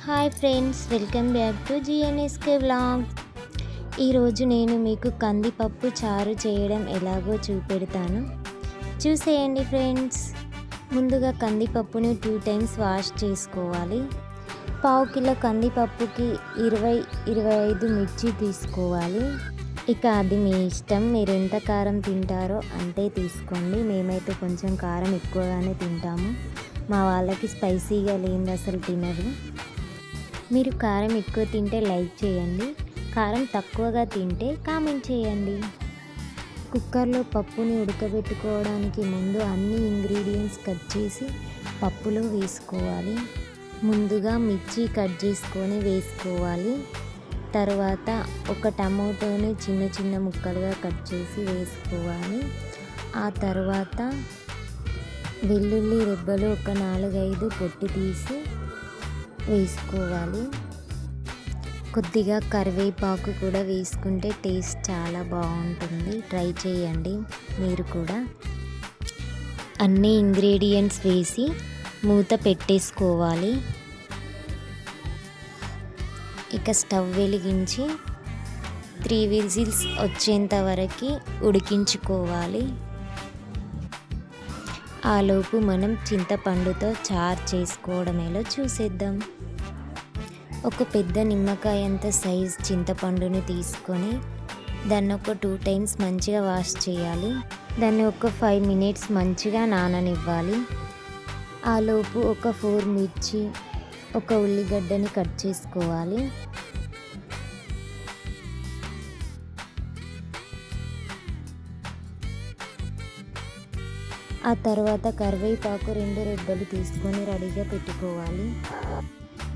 Hi friends, welcome back to GNSK vlog. ఈరోజు నేను మీకు కందిపప్పు చారు చేయడం ఎలాగో చూపెడతాను, చూసేయండి ఫ్రెండ్స్. ముందుగా కందిపప్పుని 2 times వాష్ చేసుకోవాలి. పావు కిలో కందిపప్పుకి 20-25 మిర్చి తీసుకోవాలి. ఇక అది మీ ఇష్టం, మీరు ఎంత కారం తింటారో అంతే తీసుకోండి. మేమైతే కొంచెం కారం ఎక్కువగానే తింటాము, మా వాళ్ళకి స్పైసీగా లేనిది అసలు తినరు. మీరు కారం ఎక్కువ తింటే లైక్ చేయండి, కారం తక్కువగా తింటే కామెంట్ చేయండి. కుక్కర్లో పప్పుని ఉడకబెట్టుకోవడానికి ముందు అన్ని ఇంగ్రీడియంట్స్ కట్ చేసి పప్పులో వేసుకోవాలి. ముందుగా మిర్చి కట్ చేసుకొని వేసుకోవాలి. తర్వాత ఒక టమోటోని చిన్న చిన్న ముక్కలుగా కట్ చేసి వేసుకోవాలి. ఆ తర్వాత వెల్లుల్లి రెబ్బలు ఒక 4-5 పొట్టు తీసి వేసుకోవాలి. కొద్దిగా కరివేపాకు కూడా వేసుకుంటే టేస్ట్ చాలా బాగుంటుంది, ట్రై చేయండి మీరు కూడా. అన్ని ఇంగ్రీడియంట్స్ వేసి మూత పెట్టేసుకోవాలి. ఇక స్టవ్ వెలిగించి 3 విజిల్స్ వచ్చేంత వరకు ఉడికించుకోవాలి. ఆలోపు మనం చింతపండుతో చారు చేసుకోవడం ఎలా చూసేద్దాం. ఒక పెద్ద నిమ్మకాయ అంత సైజ్ చింతపండుని తీసుకొని దాన్ని ఒక 2 times మంచిగా వాష్ చేయాలి. దాన్ని ఒక 5 minutes మంచిగా నాననివ్వాలి. ఆలోపు ఒక 4 మిర్చి, ఒక ఉల్లిగడ్డని కట్ చేసుకోవాలి. ఆ తర్వాత కరివేపాకు 2 రెబ్బలు తీసుకొని రెడీగా పెట్టుకోవాలి.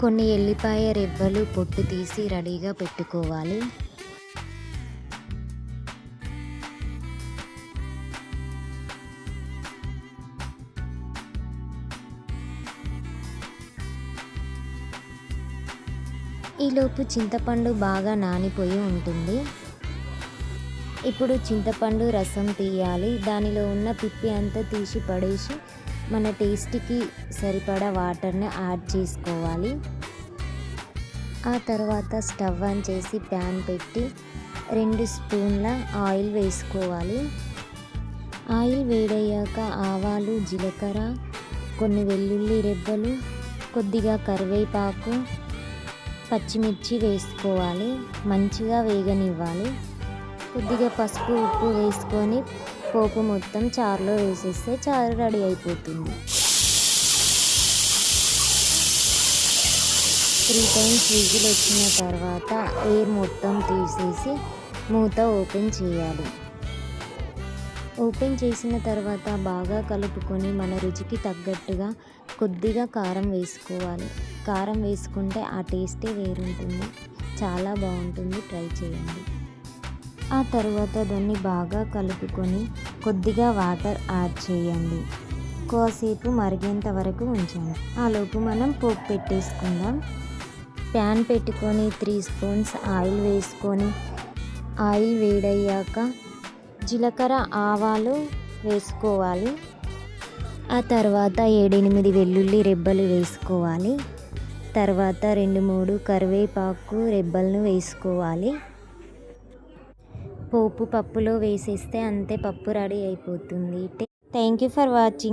కొన్ని ఎల్లిపాయ రెబ్బలు పొట్టు తీసి రెడీగా పెట్టుకోవాలి. ఈలోపు చింతపండు బాగా నానిపోయి ఉంటుంది. ఇప్పుడు చింతపండు రసం తీయాలి. దానిలో ఉన్న పిప్పి అంతా తీసి పడేసి మన టేస్ట్కి సరిపడా వాటర్ని యాడ్ చేసుకోవాలి. ఆ తర్వాత స్టవ్ ఆన్ చేసి ప్యాన్ పెట్టి 2 స్పూన్ల ఆయిల్ వేసుకోవాలి. ఆయిల్ వేడయ్యాక ఆవాలు, జీలకర్ర, కొన్ని వెల్లుల్లి రెబ్బలు, కొద్దిగా కరివేపాకు, పచ్చిమిర్చి వేసుకోవాలి. మంచిగా వేగనివ్వాలి. కొద్దిగా పసుపు, ఉప్పు వేసుకొని పోపు మొత్తం చారులో వేసేస్తే చారు రెడీ అయిపోతుంది. 3 times విజిల్ వచ్చిన తర్వాత ఎయిర్ మొత్తం తీసేసి మూత ఓపెన్ చేయాలి. ఓపెన్ చేసిన తర్వాత బాగా కలుపుకొని మన రుచికి తగ్గట్టుగా కొద్దిగా కారం వేసుకోవాలి. కారం వేసుకుంటే ఆ టేస్టే వేరుంటుంది, చాలా బాగుంటుంది, ట్రై చేయండి. ఆ తర్వాత దాన్ని బాగా కలుపుకొని కొద్దిగా వాటర్ యాడ్ చేయండి. కాసేపు మరిగేంత వరకు ఉంచండి. ఆలోపు మనం పోపు పెట్టేసుకుందాం. ప్యాన్ పెట్టుకొని 3 స్పూన్స్ ఆయిల్ వేసుకొని ఆయిల్ వేడయ్యాక జీలకర్ర, ఆవాలు వేసుకోవాలి. ఆ తర్వాత 7-8 వెల్లుల్లి రెబ్బలు వేసుకోవాలి. తర్వాత 2-3 కరివేపాకు రెబ్బలను వేసుకోవాలి. పోపు పప్పులో వేసేస్తే అంతే, పప్పు రెడీ అయిపోతుంది. Thank you for watching.